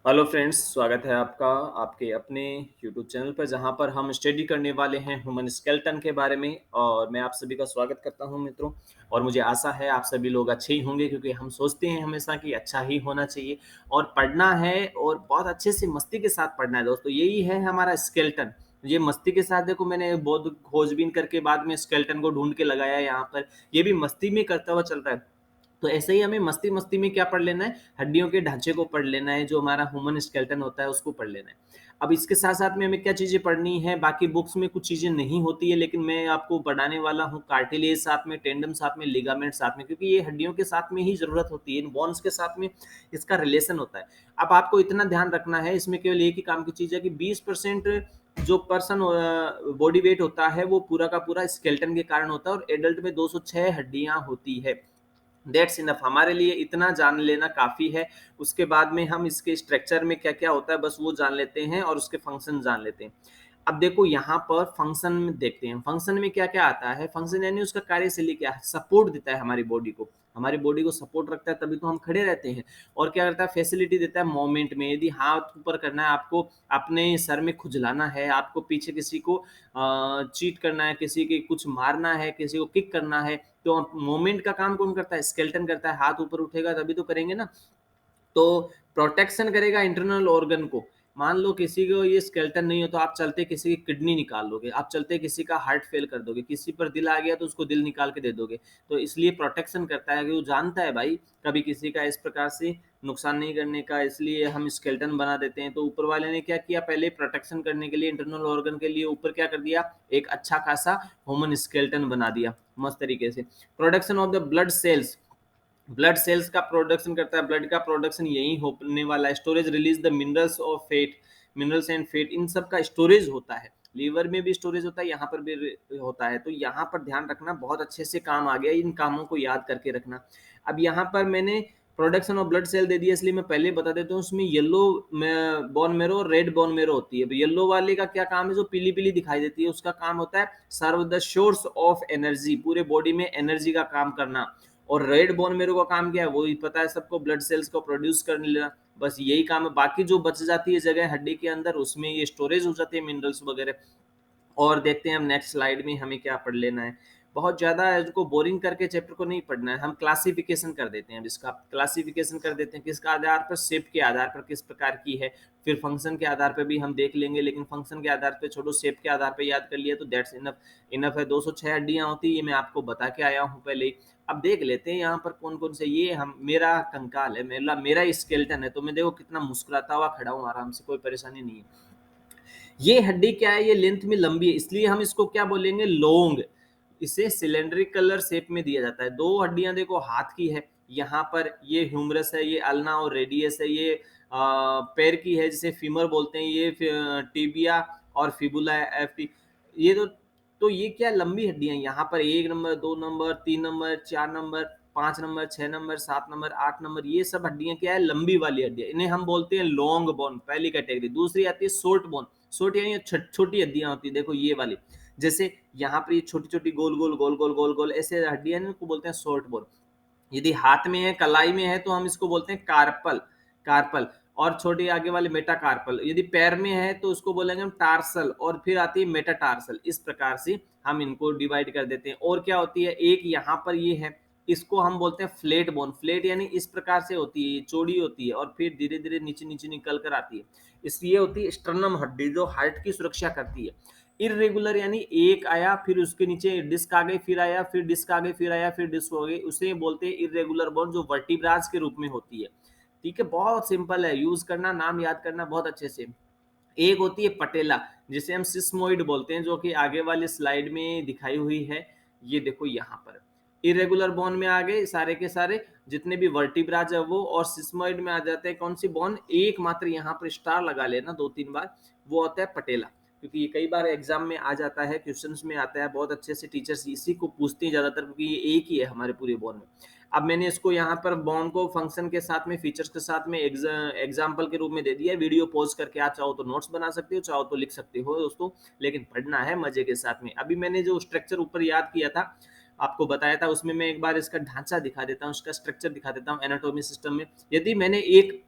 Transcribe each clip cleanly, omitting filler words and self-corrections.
Hello friends, स्वागत है आपका आपके अपने यूट्यूब चैनल पर जहां पर हम स्टडी करने वाले हैं ह्यूमन स्केलेटन के बारे में। और मैं आप सभी का स्वागत करता हूं मित्रों। और मुझे आशा है आप सभी लोग अच्छे ही होंगे, क्योंकि हम सोचते हैं हमेशा कि अच्छा ही होना चाहिए और पढ़ना है और बहुत अच्छे से मस्ती के साथ पढ़ना है। दोस्तों, यही है हमारा स्केलेटन। ये मस्ती के साथ, देखो मैंने बहुत खोजबीन करके बाद में स्केलेटन को ढूंढ के लगाया यहाँ पर। ये भी मस्ती में करता हुआ चल रहा है। तो ऐसे ही हमें मस्ती मस्ती में क्या पढ़ लेना है, हड्डियों के ढांचे को पढ़ लेना है, जो हमारा ह्यूमन स्केलेटन होता है उसको पढ़ लेना है। अब इसके साथ साथ में हमें क्या चीजें पढ़नी है, बाकी बुक्स में कुछ चीजें नहीं होती है, लेकिन मैं आपको पढ़ाने वाला हूँ कार्टिलेज साथ में, टेंडम साथ में, लिगामेंट साथ में, क्योंकि ये हड्डियों के साथ में ही जरूरत होती है, इन बोन्स के साथ में इसका रिलेशन होता है। अब आपको इतना ध्यान रखना है, इसमें केवल एक ही काम की चीज है कि 20% जो पर्सन बॉडी वेट होता है वो पूरा का पूरा स्केलेटन के कारण होता है, और एडल्ट में 206 हड्डियां होती है। दैट्स इनफ, हमारे लिए इतना जान लेना काफ़ी है। उसके बाद में हम इसके स्ट्रक्चर में क्या-क्या होता है बस वो जान लेते हैं, और उसके फंक्शन जान लेते हैं। अब देखो यहाँ पर फंक्शन में देखते हैं, फंक्शन में क्या-क्या आता है। फंक्शन यानी उसका कार्यशैली क्या है, सपोर्ट देता है हमारी बॉडी को। हमारी बॉडी को सपोर्ट रखता है, तभी तो हम खड़े रहते हैं। और क्या करता है, फैसिलिटी देता है मूवमेंट में। यदि हाथ ऊपर करना है आपको, अपने सर में खुजलाना है, आपको पीछे किसी को चीट करना है, किसी के कुछ मारना है, किसी को किक करना है, तो मूवमेंट का काम कौन करता है, स्केलेटन करता है। हाथ ऊपर उठेगा तभी तो करेंगे ना। तो प्रोटेक्शन करेगा इंटरनल ऑर्गन को। मान लो किसी को ये स्केलेटन नहीं हो, तो आप चलते किसी की किडनी निकाल दोगे, आप चलते किसी का हार्ट फेल कर दोगे, किसी पर दिल आ गया तो उसको दिल निकाल के दे दोगे। तो इसलिए प्रोटेक्शन करता है कि वो जानता है भाई कभी किसी का इस प्रकार से नुकसान नहीं करने का, इसलिए हम स्केलेटन बना देते हैं। तो ऊपर वाले ने क्या किया, पहले प्रोटेक्शन करने के लिए इंटरनल ऑर्गन के लिए ऊपर क्या कर दिया, एक अच्छा खासा ह्यूमन स्केलेटन बना दिया मस्त तरीके से। Production of the blood cells, blood cells का प्रोडक्शन करता है, ब्लड का प्रोडक्शन यही होने वाला है। Storage release the minerals of fat, minerals and fat, इन सब का स्टोरेज होता है। लीवर में भी स्टोरेज होता है, यहाँ पर भी होता है। तो यहाँ पर ध्यान रखना, बहुत अच्छे से काम आ गया, इन कामों को याद करके रखना। अब यहाँ पर मैंने प्रोडक्शन ऑफ ब्लड सेल दे दिया, इसलिए मैं पहले बता देता हूँ। उसमें येलो बोन मेरो और रेड बोन मेरो होती है। येलो वाले का क्या काम है, जो पीली पीली दिखाई देती है, उसका काम होता है serve the source of energy, पूरे बॉडी में एनर्जी का काम करना। और रेड बोन मेरो का काम क्या है, वो ही पता है सबको, ब्लड सेल्स को प्रोड्यूस कर लेना। बस यही काम है। बाकी जो बच जाती है जगह हड्डी के अंदर, उसमें ये स्टोरेज हो जाती है मिनरल्स वगैरह। और देखते हैं हम नेक्स्ट स्लाइड में हमें क्या पढ़ लेना है। बहुत ज़्यादा इसको बोरिंग करके चैप्टर को नहीं पढ़ना है, हम क्लासिफिकेशन कर देते हैं। अब इसका क्लासिफिकेशन कर देते हैं, किसका आधार पर, शेप के आधार पर किस प्रकार की है। फिर फंक्शन के आधार पर भी हम देख लेंगे, लेकिन फंक्शन के आधार पर छोड़ो, शेप के आधार पर याद कर लिया तो दैट्स इनफ। इनफ है। 206 हड्डियां होती है, ये मैं आपको बता के आया हूँ पहले ही। अब देख लेते हैं यहाँ पर कौन कौन से। ये हम, मेरा कंकाल है, मेरा स्केलेटन है, तो मैं देखो कितना मुस्कुराता हुआ खड़ा हूँ आराम से, कोई परेशानी नहीं है। ये हड्डी क्या है, ये लेंथ में लंबी है, इसलिए हम इसको क्या बोलेंगे, लॉन्ग। इसे सिलेंड्रिक कलर शेप में दिया जाता है। दो हड्डियां देखो हाथ की है, यहाँ पर ये ह्यूमरस है, ये अल्ना और रेडियस है। ये पैर की है, जिसे फीमर बोलते हैं, ये टिबिया और फिबुला है, एफ। ये तो ये क्या लंबी हड्डियां, यहाँ पर 1 number, 2 number, 3 number, 4 number, 5 number, 6 number, 7 number, 8 number, ये सब हड्डियां क्या है, लंबी वाली हड्डियां, इन्हें हम बोलते हैं लॉन्ग बोन, पहली कैटेगरी। दूसरी आती है शॉर्ट बोन। शॉर्ट यानी छोटी हड्डियां होती है, देखो ये वाली। जैसे यहाँ पर ये छोटी छोटी गोल गोल गोल गोल गोल गोल ऐसे हड्डियां, इनको बोलते हैं शॉर्ट बोन। यदि हाथ में है, कलाई में है, तो हम इसको बोलते हैं कार्पल, कार्पल। और छोटी आगे वाले मेटाकार्पल। यदि पैर में है तो उसको बोलेंगे हम टार्सल, और फिर आती है मेटाटार्सल। इस प्रकार से हम इनको डिवाइड कर देते हैं। और क्या होती है, एक यहाँ पर ये है, इसको हम बोलते हैं फ्लेट बोन। फ्लेट यानी इस प्रकार से होती है, चौड़ी होती है, और फिर धीरे धीरे नीचे नीचे निकल कर आती है। इसलिए होती है स्टर्नम हड्डी, जो हार्ट की सुरक्षा करती है। इरेगुलर यानी एक आया, फिर उसके नीचे डिस्क आ गई, फिर आया, फिर डिस्क आ गई, फिर आया, फिर डिस्क हो गई, उसे बोलते हैं इरेगुलर बोन, जो वर्टिब्रास के रूप में होती है। ठीक है, बहुत सिंपल है, यूज करना, नाम याद करना बहुत अच्छे से। एक होती है पटेला, जिसे हम सिस्मोइड बोलते हैं, जो कि आगे वाली स्लाइड में दिखाई हुई है। ये देखो यहाँ पर इरेगुलर बोन में आ गए सारे के सारे, जितने भी वर्टिब्राज है वो। और सिस्मोइड में आ जाते हैं कौन सी बोन, एक मात्र यहाँ पर स्टार लगा लेना 2-3 बार, वो होता है पटेला। क्योंकि ये कई बार एग्जाम में आ जाता है, क्वेश्चंस में आता है, बहुत अच्छे से टीचर्स इसी को पूछते हैं ज्यादातर, क्योंकि ये एक ही है हमारे पूरे बोन में। अब मैंने इसको यहाँ पर बॉन को फंक्शन के साथ में, फीचर्स के साथ में एग्जाम्पल के रूप में दे दिया। वीडियो पॉज करके आप चाहो तो नोट्स बना सकते हो, चाहो तो लिख सकते हो दोस्तों, लेकिन पढ़ना है मजे के साथ में। अभी मैंने जो स्ट्रक्चर ऊपर याद किया था, आपको बताया था, उसमें मैं एक बार इसका ढांचा दिखा देता हूँ, इसका स्ट्रक्चर दिखा देता हूँ एनाटॉमी सिस्टम में। यदि मैंने एक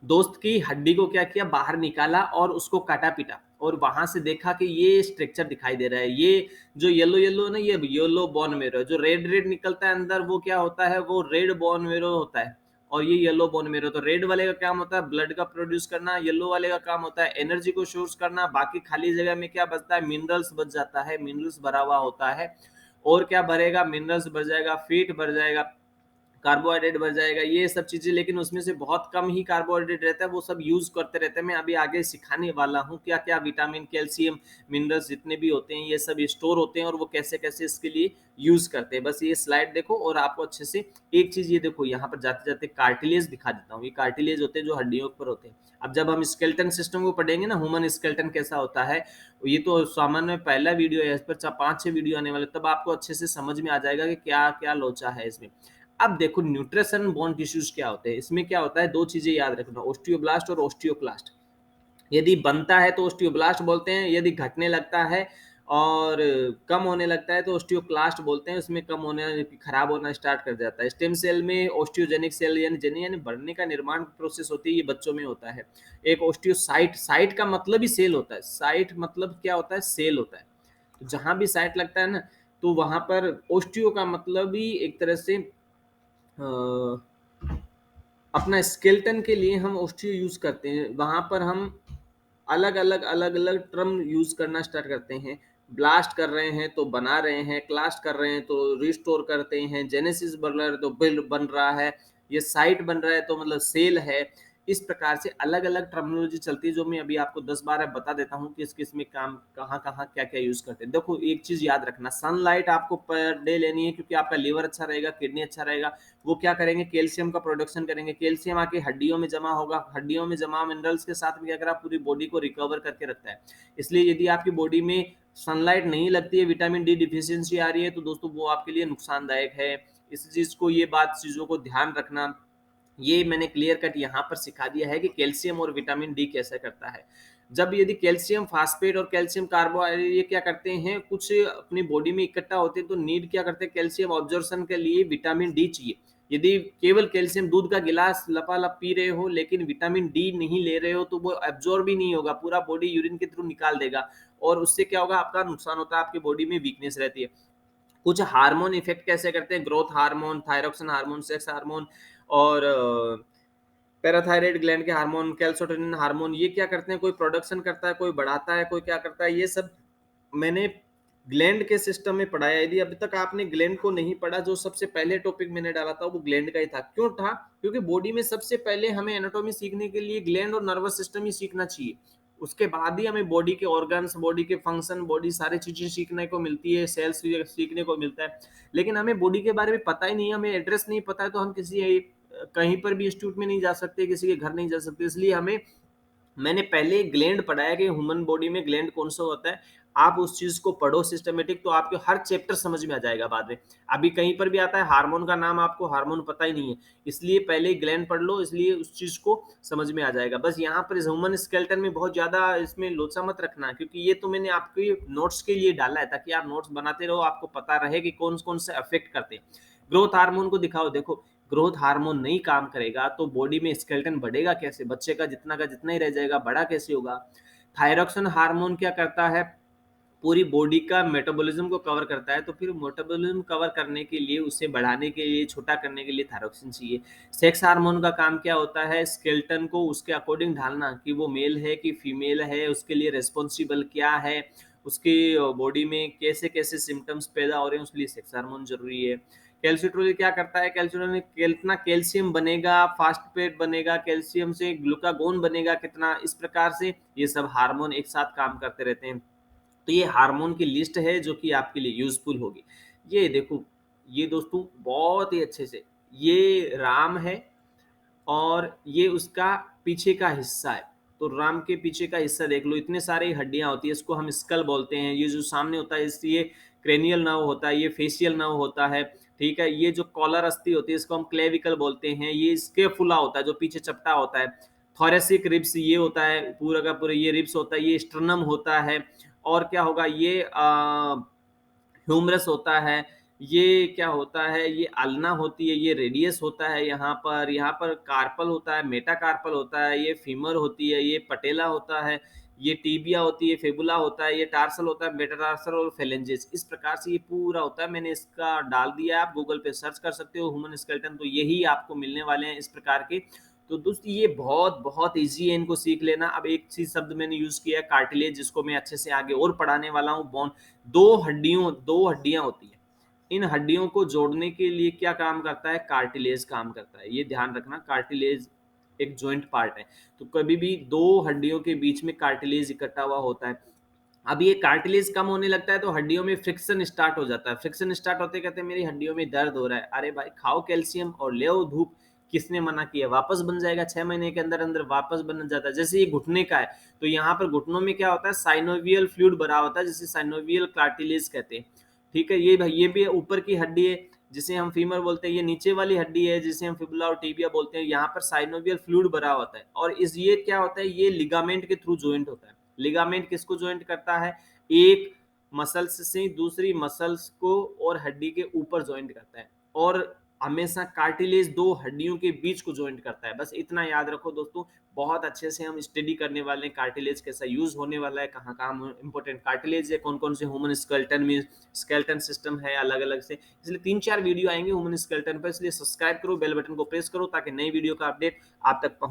दोस्त की हड्डी को क्या किया, बाहर निकाला और उसको काटा-पीटा और वहाँ से देखा कि ये स्ट्रक्चर दिखाई दे रहा है। ये जो येलो-येलो है ना, ये येलो बोन मैरो है। जो रेड-रेड निकलता है अंदर, वो क्या होता है, वो रेड बोन मैरो होता है और ये येलो बोन मैरो। तो रेड वाले का काम होता है ब्लड का प्रोड्यूस करना, येलो वाले का काम होता है एनर्जी को सोर्स करना। बाकी खाली जगह में क्या बचता है, मिनरल्स बच जाता है, मिनरल्स भरा हुआ होता है। और क्या भरेगा, मिनरल्स भर जाएगा, फैट भर जाएगा, कार्बोहाइड्रेट बढ़ जाएगा, ये सब चीज़ें। लेकिन उसमें से बहुत कम ही कार्बोहाइड्रेट रहता है, वो सब यूज़ करते रहते हैं। मैं अभी आगे सिखाने वाला हूँ क्या-क्या विटामिन, कैल्शियम, मिनरल्स जितने भी होते हैं, ये सब स्टोर होते हैं और वो कैसे-कैसे इसके लिए यूज़ करते हैं। बस ये स्लाइड देखो और आपको अच्छे से एक चीज़ ये देखो, यहाँ पर जाते-जाते कार्टिलेज दिखा देता हूँ। ये कार्टिलेज होते हैं जो हड्डियों पर होते हैं। अब जब हम स्केलेटन सिस्टम को पढ़ेंगे ना, ह्यूमन स्केलेटन कैसा होता है, ये तो सामान्य में पहला वीडियो है, इस पर 5-6 वीडियो आने वाले, तब आपको अच्छे से समझ में आ जाएगा कि क्या-क्या लोचा है इसमें। अब देखो न्यूट्रिशन बोन टिश्यूज क्या होते हैं, इसमें क्या होता है, दो चीजें याद रखना, ओस्टियोब्लास्ट और ओस्टियोक्लास्ट। यदि बनता है तो ओस्टियोब्लास्ट बोलते हैं, यदि घटने लगता है और कम होने लगता है तो ओस्टियोक्लास्ट बोलते हैं। उसमें कम होने, खराब होना स्टार्ट कर जाता है। स्टेम सेल में ओस्टियोजेनिक सेल यानी यानी बढ़ने का निर्माण प्रोसेस होती है, ये बच्चों में होता है। एक ओस्टियोसाइट, साइट का मतलब ही सेल होता है, साइट मतलब क्या होता है, सेल होता है। तो जहां भी साइट लगता है ना, तो वहां पर ओस्टियो का मतलब ही एक तरह से अ, अपना स्केलेटन के लिए हम ओस्टियो यूज करते हैं। वहां पर हम अलग अलग टर्म यूज करना स्टार्ट करते हैं। ब्लास्ट कर रहे हैं तो बना रहे हैं, क्लास्ट कर रहे हैं तो रिस्टोर करते हैं, जेनेसिस बन रहा है तो बिल्ड बन रहा है, ये साइट बन रहा है तो मतलब सेल है। इस प्रकार से अलग अलग टर्मिनोलॉजी चलती है, जो मैं अभी आपको 10-12 बता देता हूँ कि किस में काम कहाँ कहाँ क्या क्या यूज करते हैं। देखो एक चीज याद रखना, सनलाइट आपको पर डे लेनी है, क्योंकि आपका लीवर अच्छा रहेगा, किडनी अच्छा रहेगा। वो क्या करेंगे, कैल्शियम का प्रोडक्शन करेंगे, कैल्शियम आके हड्डियों में जमा होगा, हड्डियों में जमा मिनरल्स के साथ में क्या करा, पूरी बॉडी को रिकवर करके रखता है। इसलिए यदि आपकी बॉडी में सनलाइट नहीं लगती है, विटामिन डी डिफिशियंसी आ रही है, तो दोस्तों वो आपके लिए नुकसानदायक है। इस चीज को, ये बात चीजों को ध्यान रखना। ये मैंने क्लियर कट यहाँ पर सिखा दिया है कि कैल्शियम और विटामिन डी कैसे करता है। जब यदि कैल्शियम फास्फेट और कैल्शियम कार्बोहाइड्रेट ये क्या करते हैं, कुछ अपनी बॉडी में इकट्ठा होते हैं, तो नीड क्या करते हैं, कैल्शियम ऑब्जॉर्प्शन के लिए विटामिन डी चाहिए। यदि केवल कैल्शियम दूध का गिलास लपालप पी रहे हो लेकिन विटामिन डी नहीं ले रहे हो, तो वो एब्जॉर्ब ही नहीं होगा, पूरा बॉडी यूरिन के थ्रू निकाल देगा और उससे क्या होगा, आपका नुकसान होता है, आपकी बॉडी में वीकनेस रहती है। कुछ हार्मोन इफेक्ट कैसे करते हैं, growth hormone, thyroxine hormone, sex hormone और पैराथायराइड ग्लैंड के हार्मोन, कैल्शिटोनिन हार्मोन, ये क्या करते हैं, कोई प्रोडक्शन करता है, कोई बढ़ाता है, कोई क्या करता है, ये सब मैंने ग्लैंड के सिस्टम में पढ़ा है। यदि अभी तक आपने ग्लैंड को नहीं पढ़ा, जो सबसे पहले टॉपिक मैंने डाला था वो ग्लैंड का ही था। क्यों था, क्योंकि बॉडी में सबसे पहले हमें एनाटॉमी सीखने के लिए ग्लैंड और नर्वस सिस्टम ही सीखना चाहिए। उसके बाद ही हमें बॉडी के ऑर्गन्स, बॉडी के फंक्शन, बॉडी सारी चीजें सीखने को मिलती है, सेल्स सीखने को मिलता है। लेकिन हमें बॉडी के बारे में पता ही नहीं है, हमें एड्रेस नहीं पता है, तो हम किसी कहीं पर भी इंस्टीट्यूट में नहीं जा सकते, किसी के घर नहीं जा सकते। इसलिए हमें, मैंने पहले ग्लैंड पढ़ाया कि ह्यूमन बॉडी में ग्लैंड कौन सा होता है। आप उस चीज को पढ़ो सिस्टमेटिक, तो आपको हर चैप्टर समझ में आ जाएगा बाद में। अभी कहीं पर भी आता है हार्मोन का नाम, आपको हार्मोन पता ही नहीं है, इसलिए पहले ग्लैंड पढ़ लो, इसलिए उस चीज को समझ में आ जाएगा। बस यहाँ पर ह्यूमन स्केलेटन में बहुत ज्यादा इसमें लोचा मत रखना, क्योंकि ये तो मैंने आपके नोट्स के लिए डाला है, ताकि आप नोट्स बनाते रहो, आपको पता रहे कि कौन कौन से अफेक्ट करते हैं। ग्रोथ हार्मोन को दिखाओ, देखो ग्रोथ हार्मोन नहीं काम करेगा तो बॉडी में स्केलेटन बढ़ेगा कैसे, बच्चे का जितना ही रह जाएगा, बड़ा कैसे होगा। थायरॉक्सिन हार्मोन क्या करता है, पूरी बॉडी का मेटाबॉलिज्म को कवर करता है, तो फिर मेटाबॉलिज्म कवर करने के लिए, उसे बढ़ाने के लिए, छोटा करने के लिए थायरॉक्सिन चाहिए। सेक्स हार्मोन का काम क्या होता है, स्केलेटन को उसके अकॉर्डिंग ढालना, कि वो मेल है कि फीमेल है, उसके लिए रेस्पॉन्सिबल क्या है, उसकी बॉडी में कैसे कैसे सिम्टम्स पैदा हो रहे हैं, उसके लिए सेक्स हार्मोन जरूरी है। कैल्शिट्रोल क्या करता है, कैल्शिट्रोल कितना कैल्शियम बनेगा, फास्फेट बनेगा, कैल्शियम से ग्लूकागोन बनेगा कितना, इस प्रकार से ये सब हार्मोन एक साथ काम करते रहते हैं। तो ये हार्मोन की लिस्ट है जो कि आपके लिए यूजफुल होगी। ये देखो, ये दोस्तों बहुत ही अच्छे से, ये राम है और ये उसका पीछे का हिस्सा है। तो राम के पीछे का हिस्सा देख लो, इतने सारे हड्डियां होती है, इसको हम स्कल बोलते हैं। ये जो सामने होता है इस, ये क्रेनियल नर्व होता है, ये फेशियल नर्व होता है, ठीक है। ये जो कॉलर अस्थि होती है इसको हम क्लेविकल बोलते हैं। ये स्केपुला होता है जो पीछे चपटा होता है। थोरेसिक रिब्स ये होता है, पूरा का पूरा ये रिब्स होता है। ये स्टर्नम होता है। और क्या होगा, ये ह्यूमरस होता है। ये क्या होता है, ये अल्ना होती है, ये रेडियस होता है यहाँ पर कार्पल होता है, मेटाकार्पल होता है, ये फीमर होती है, ये पटेला होता है, ये टिबिया होती है, फिबुला होता है, ये टार्सल होता है, मेटाटार्सल और फेलेंजेस। इस प्रकार से ये पूरा होता है। मैंने इसका डाल दिया है, आप गूगल पे सर्च कर सकते हो ह्यूमन स्केलेटन, तो यही आपको मिलने वाले हैं इस प्रकार के। तो दोस्तों ये बहुत ईज़ी है इनको सीख लेना। अब एक चीज़ शब्द मैंने यूज़ किया है कार्टिलेज, जिसको मैं अच्छे से आगे और पढ़ाने वाला हूँ। बोन 2 हड्डियाँ होती हैं। इन हड्डियों को जोड़ने के लिए क्या काम करता है? कार्टिलेज काम करता है। ये ध्यान रखना, कार्टिलेज एक जॉइंट पार्ट है। तो कभी भी 2 हड्डियों के बीच में कार्टिलेज इकट्ठा हुआ होता है। अब ये कार्टिलेज कम होने लगता है तो हड्डियों में फ्रिक्शन स्टार्ट हो जाता है। फ्रिक्शन स्टार्ट होते कहते हैं मेरी हड्डियों में दर्द हो रहा है। अरे भाई खाओ कैल्शियम और ले आओ धूप। किसने मना किया? वापस बन जाएगा 6 महीने के अंदर अंदर वापस बन जाता है। जैसे ये घुटने का है, तो यहाँ पर घुटनों में क्या होता है? साइनोवियल फ्लूइड भरा होता है, जिसे साइनोवियल कार्टिलेज कहते हैं। ठीक है, ये भाई ये भी ऊपर की हड्डी है जिसे हम फीमर बोलते हैं। ये नीचे वाली हड्डी है जिसे हम फिबुला और टिबिया बोलते हैं। यहाँ पर साइनोवियल फ्लूइड भरा होता है और इस ये क्या होता है? ये लिगामेंट के थ्रू जॉइंट होता है। लिगामेंट किसको जॉइंट करता है? एक मसल्स से दूसरी मसल्स को और हड्डी के ऊपर जॉइंट करता है, और हमेशा कार्टिलेज 2 हड्डियों के बीच को जॉइंट करता है। बस इतना याद रखो दोस्तों। बहुत अच्छे से हम स्टडी करने वाले हैं कार्टिलेज कैसा यूज होने वाला है, कहाँ कहाँ इंपॉर्टेंट कार्टिलेज है, कौन कौन से ह्यूमन स्केलेटन में स्केलेटन सिस्टम है अलग अलग से। इसलिए 3-4 वीडियो आएंगे ह्यूमन स्केलेटन पर, इसलिए सब्सक्राइब करो, बेल बटन को प्रेस करो ताकि नई वीडियो का अपडेट आप तक पहुंचे।